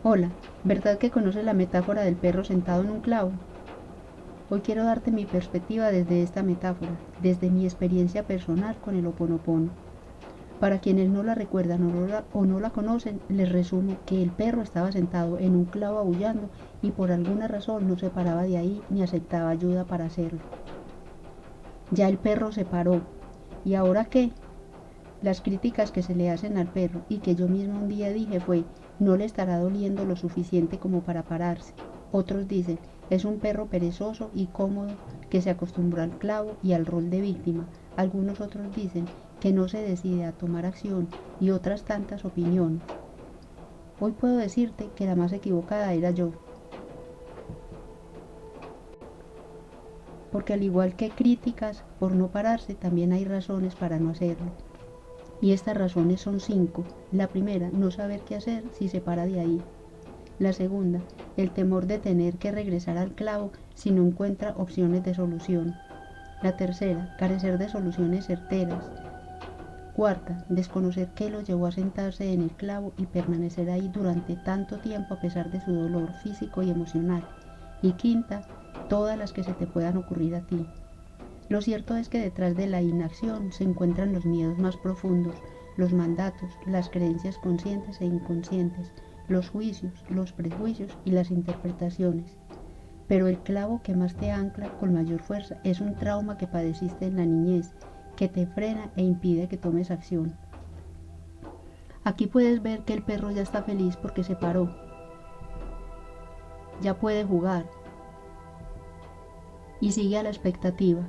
Hola, ¿verdad que conoces la metáfora del perro sentado en un clavo? Hoy quiero darte mi perspectiva desde esta metáfora, desde mi experiencia personal con el Ho'oponopono. Para quienes no la recuerdan o no la conocen, les resumo que el perro estaba sentado en un clavo aullando y por alguna razón no se paraba de ahí ni aceptaba ayuda para hacerlo. Ya el perro se paró. ¿Y ahora qué? Las críticas que se le hacen al perro y que yo misma un día dije fue, no le estará doliendo lo suficiente como para pararse. Otros dicen, es un perro perezoso y cómodo que se acostumbró al clavo y al rol de víctima. Algunos otros dicen que no se decide a tomar acción y otras tantas opiniones. Hoy puedo decirte que la más equivocada era yo, porque al igual que críticas por no pararse, también hay razones para no hacerlo. Y estas razones son cinco. La primera, no saber qué hacer si se para de ahí. La segunda, el temor de tener que regresar al clavo si no encuentra opciones de solución. La tercera, carecer de soluciones certeras. Cuarta, desconocer qué lo llevó a sentarse en el clavo y permanecer ahí durante tanto tiempo a pesar de su dolor físico y emocional. Y quinta, todas las que se te puedan ocurrir a ti. Lo cierto es que detrás de la inacción se encuentran los miedos más profundos, los mandatos, las creencias conscientes e inconscientes, los juicios, los prejuicios y las interpretaciones. Pero el clavo que más te ancla con mayor fuerza es un trauma que padeciste en la niñez, que te frena e impide que tomes acción. Aquí puedes ver que el perro ya está feliz porque se paró, ya puede jugar y sigue a la expectativa.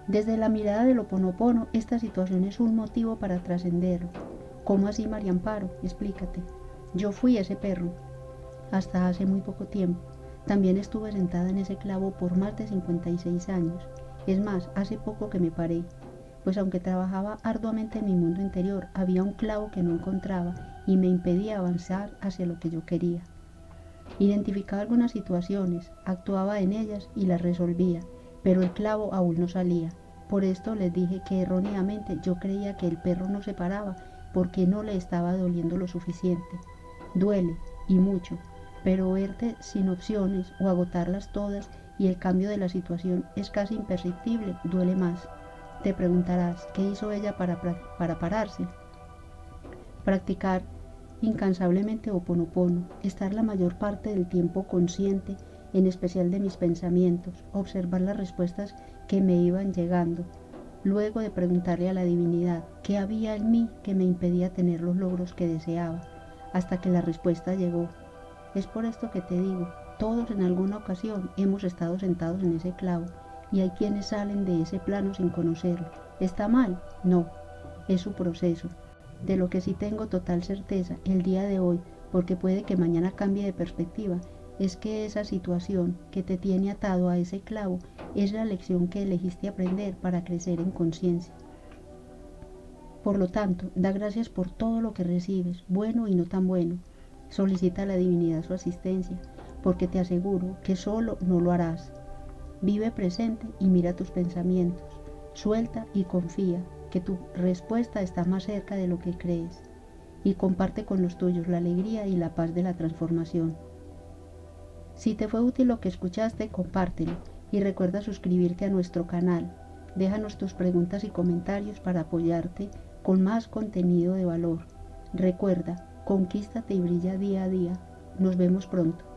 Desde la mirada del Ho'oponopono, esta situación es un motivo para trascenderlo. ¿Cómo así, María Amparo? Explícate. Yo fui ese perro, hasta hace muy poco tiempo. También estuve sentada en ese clavo por más de 56 años. Es más, hace poco que me paré, pues aunque trabajaba arduamente en mi mundo interior, había un clavo que no encontraba y me impedía avanzar hacia lo que yo quería. Identificaba algunas situaciones, actuaba en ellas y las resolvía, pero el clavo aún no salía. Por esto les dije que erróneamente yo creía que el perro no se paraba porque no le estaba doliendo lo suficiente. Duele, y mucho, pero verte sin opciones o agotarlas todas y el cambio de la situación es casi imperceptible, duele más. Te preguntarás, ¿qué hizo ella para pararse? Practicar incansablemente Ho'oponopono, estar la mayor parte del tiempo consciente, en especial de mis pensamientos, observar las respuestas que me iban llegando, luego de preguntarle a la divinidad qué había en mí que me impedía tener los logros que deseaba, hasta que la respuesta llegó. Es por esto que te digo, todos en alguna ocasión hemos estado sentados en ese clavo y hay quienes salen de ese plano sin conocerlo. ¿Está mal? No, es su proceso. De lo que sí tengo total certeza el día de hoy, porque puede que mañana cambie de perspectiva, es que esa situación que te tiene atado a ese clavo es la lección que elegiste aprender para crecer en conciencia. Por lo tanto, da gracias por todo lo que recibes, bueno y no tan bueno. Solicita a la divinidad su asistencia, porque te aseguro que solo no lo harás. Vive presente y mira tus pensamientos. Suelta y confía que tu respuesta está más cerca de lo que crees. Y comparte con los tuyos la alegría y la paz de la transformación. Si te fue útil lo que escuchaste, compártelo y recuerda suscribirte a nuestro canal. Déjanos tus preguntas y comentarios para apoyarte con más contenido de valor. Recuerda, conquístate y brilla día a día. Nos vemos pronto.